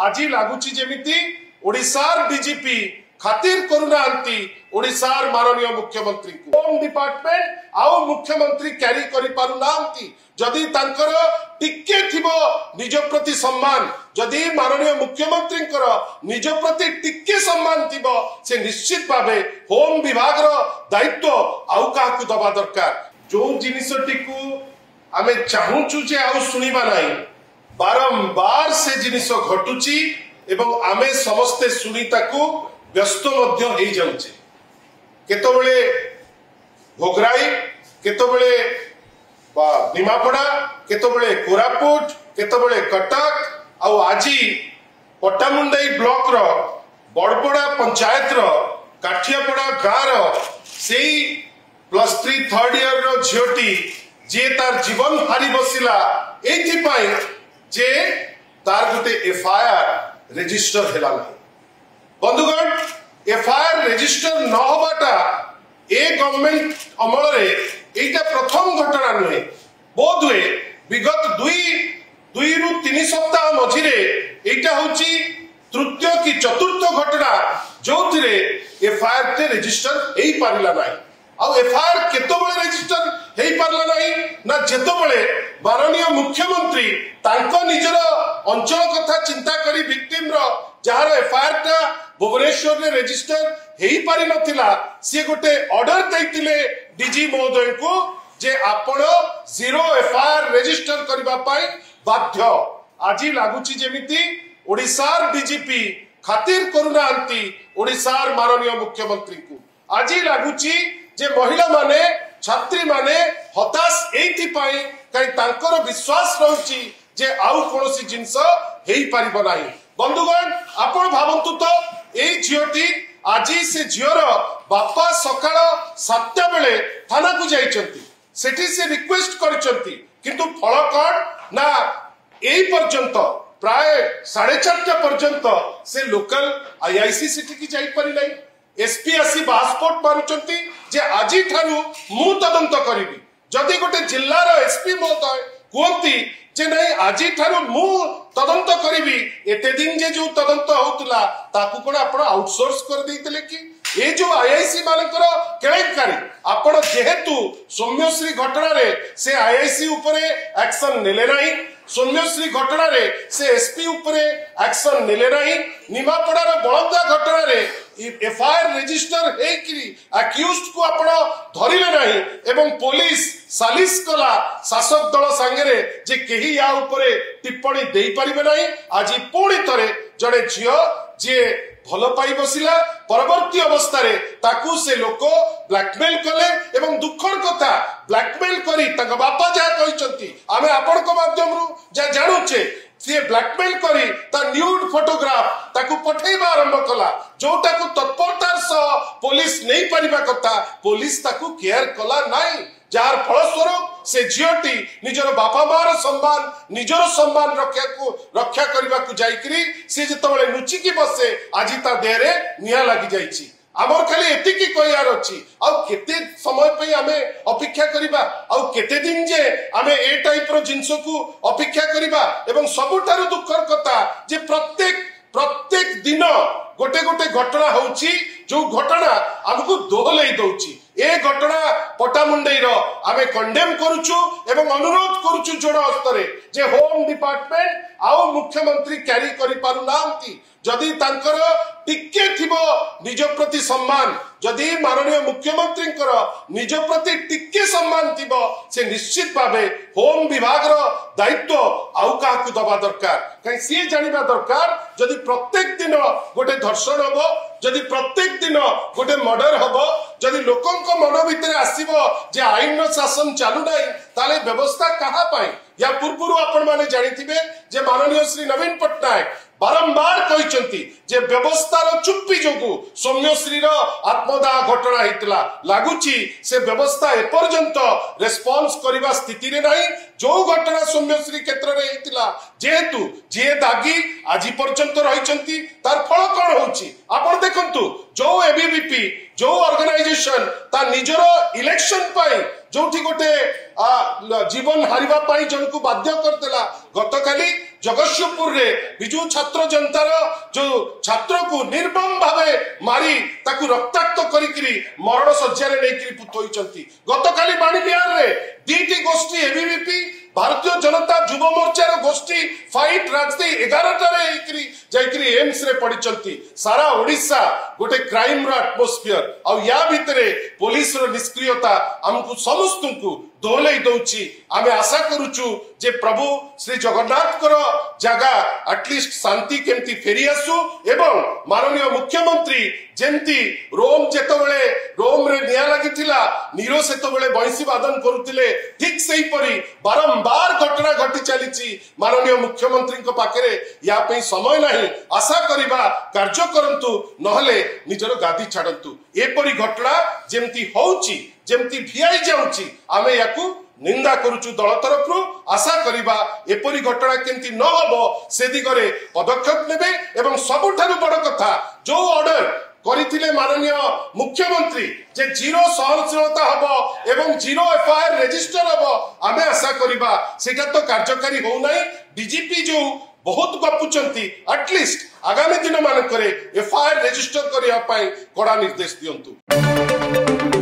आज लगुच जमी ओडिशार डीजीपी खातिर करूना ओडिशार माननीय मुख्यमंत्री को होम डिपार्टमेंट आउ मुख्यमंत्री क्यारी करि पारु नांती जदि तांकर टिके थिबो निज प्रति सम्मान जदि माननीय मुख्यमंत्री निज प्रति टिके सम्मान थिबो से निश्चित भावे होम विभाग रो दायित्व आउ काकु दबा दरकार जो जिनिसटी को आमे चाहूचु जे आउ सुनिबा नाही बारंबार से जिनिस घटुची एवं आमे समस्ते सुनीता को व्यस्त मध्य हो जाउचे केतबेले भोगराई केतबेले निमापड़ा केतबेले कोरापुट केतबेले कटक आउ आजी पट्टामुंडाई ब्लॉक रो बड़पड़ा पंचायत रो काठियापड़ा गाँ रो सेई +3 थर्ड ईयर रो झियोटी जे तार जीवन हारी बसिला एथि पाई जे तार गुटे एफआईआर रजिस्टर हेला नहीं बंधुगण एफआईआर रजिस्टर न होबाटा ए गवर्नमेंट अमल रे एटा प्रथम घटना नुहे बोध हुए विगत दुई रु 3 सप्ताह मझिरे एटा होची तृतीय कि चतुर्थ घटना जो थिरे एफआईआर ते रजिस्टर हेई पारिला नाही आ एफआईआर केतबेले रजिस्टर हेई पारला नाही ना जेतबेले माननीय मुख्यमंत्री तांको निजर अंचल कथा चिंता करी विक्टिम रो जहार एफआईआर टा भुवनेश्वर रे रजिस्टर हेई पारि नथिला से गोटे ऑर्डर दैतिले डीजी महोदय को जे आपण 0 एफआईआर रजिस्टर करबा पाई बाध्य आज लगुची जेमिति ओडिशार डीजीपी खातिर करूना ओडिशार माननीय मुख्यमंत्री को आज लगुची जे महिला माने छात्री माने हताश एथि पाई कई तांकर विश्वास रहउची जे आउ कोनोसी जिंस हेई पारिबो नाही बंधुगण आपण भावंतु तो ए झियोटी आज से झियोर बापा सकाळ 7टा बेले थाना को जाइचंती सेठी से रिक्वेस्ट करिसंती किंतु फल कौन ना ए पर्यंत प्राय 4:30 पर्यंत से लोकल आईआईसी सिटी की जाई पारि नाही एसपी आसी पासपोर्ट मारुचंती जे आजी ठारू मु तदंत करिबी जदि गोटे जिल्लार एसपी महोदय कहती जे नहीं आज मु तदंत करी एते दिन जे जो तदंत होउतला ताकू कोन आपण आउटसोर्स कर देइतले कि ए जो आईआईसी मानकर केलेकारी आपण जेहेतु सौम्यश्री घटना रे से आईआईसी उपरे एक्शन नेले नाही सौम्यश्री घटना रे से एसपी उपरे एक्शन नेले नाही निमापड़ार बलदा घटना रे एफआईआर रजिस्टर हेकरी अक्यूज्ड को आपण धरिले नाही एवं पुलिस सालिस कला शासक दल सांगरे जे केही या उपरे टिप्पणी देई परिबे नाही आज पुणी तरे जड़े झियो जे भल पाई बसिला परवर्ती अवस्था रे ताकू से लोक ब्लैकमेल कले एवं दुखर कथा ब्लैकमेल करी तक बापा जा कहिसंती आमे आपण को माध्यम रु जा जानुचे से ब्लैकमेल करी ता न्यूड फोटोग्राफ ताकू पठेबा आरंभ कला जोटा को तत्परतार सह पुलिस नहीं परिबा कथा पुलिस ताकू केयर कला नाही जार फलस्वरूप से झियोटी निजर बापा मार सम्मान निजर सम्मान रक्षा करबा को जाइकरी से जतबेले नुचिकी बसे आज ता देहरे निया लागि जाइछि आमर खाली एतिकी कहयार अछि आ केते समय पे आमे अपेक्षा करिबा आ केते दिन जे आमे ए टाइप रो जिंस को अपेक्षा करिबा एवं सबुठारु दुखर कथा जे प्रत्येक दिन गोटे गोटे घटना होउछि जो घटना हमको दोहलई दउछि ए घटना पट्टामुंडाई रो आमे कंडेम करूछु एवं अनुरोध करूछु जोड़ स्तरे जे होम डिपार्टमेंट आउ मुख्यमंत्री क्यारी करि पारु नांती जदि तांकर टिके थिबो निज प्रति सम्मान जदि माननीय मुख्यमंत्री निज प्रति टिके सम्मान थिबो से निश्चित भावे होम विभाग रो दायित्व आउ काकु दबा दरकार कहीं सी जानिबा दरकार जदि प्रत्येक दिन गोटे धर्षण हबो जदि प्रत्येक दिन गोटे मर्डर हबो जदि लोकंक मन भितर आसीबो जे आईन शासन चालू नाही ताले व्यवस्था कहा पाई या पूर्व आपण माने जानिथिबे जे माननीय श्री नवीन पट्टनायक बारंबार कहते जे व्यवस्थार चुप्पी जोगु सौम्यश्री आत्मदाह घटना होता लगुची से व्यवस्था एपर्यंत रेस्पॉन्स करने स्थिति रे नहीं जो घटना सौम्यश्री क्षेत्र में होता जेहेतु जी दागी आज पर्यंत रही तार फल कौन होपन देखु जो एबीवीपी जो ऑर्गेनाइजेशन ता निजर इलेक्शन पाई जो गोटे जीवन हारिबा पाई जन को बाध्य करतेला गतकाली जगतसिंहपुर रे विजु छात्र जनतार जो छात्र को निर्मम भावे मारी ताकू रक्ताक्त करिकरी मरण सज्जा नहीं पुतोइचंती गतकाली बाणीबिहार रे दीटी गोष्ठी एबीवीपी भारतीय जनता युव मोर्चार गोष्ठी फाइट राजती 11 जाइकरी एम्स रे पड़िचंती सारा ओडिशा गोटे क्राइम रो एटमॉस्फियर आ या भितरे पुलिस रो निष्क्रियता हमकु समस्त को दोहलई दउची आमे आशा करूचु जे प्रभु श्री जगन्नाथ कर जगह एटलिस्ट शांति केमती फेरी आसु एवं माननीय मुख्यमंत्री जेमती रोम जेतबेले रोम रे निया लागिथिला नीरो सेतबेले बंसी वादन करुतिले ठीक सेही परी बारंबार घटना घटी चलीची माननीय मुख्यमंत्री को पाखरे या पे समय नहीं आशा करिबा कार्य करंतु नहले निजर गादी छाडंतु एपरी घटना जेमती होउची जेमती भिआई जाउची आमे याकू निंदा करुचु दल तरफ आशा करिबा एपरी घटना केमती न हबो से दिगरे पदक्षेप नेबे एवं सबुठारु बड़ कथा जो ऑर्डर करिथिले माननीय मुख्यमंत्री जे जीरो सहनशीलता हबो एवं जीरो एफआईआर रजिस्टर हबो आमे आशा करिबा सेटा तो कार्यकारी हो नाही डीजीपी जो बहुत गपुचंती एटलिस्ट आगामी दिन मानकरे एफआईआर रजिस्टर करिया पई कड़ा निर्देश दियंतु।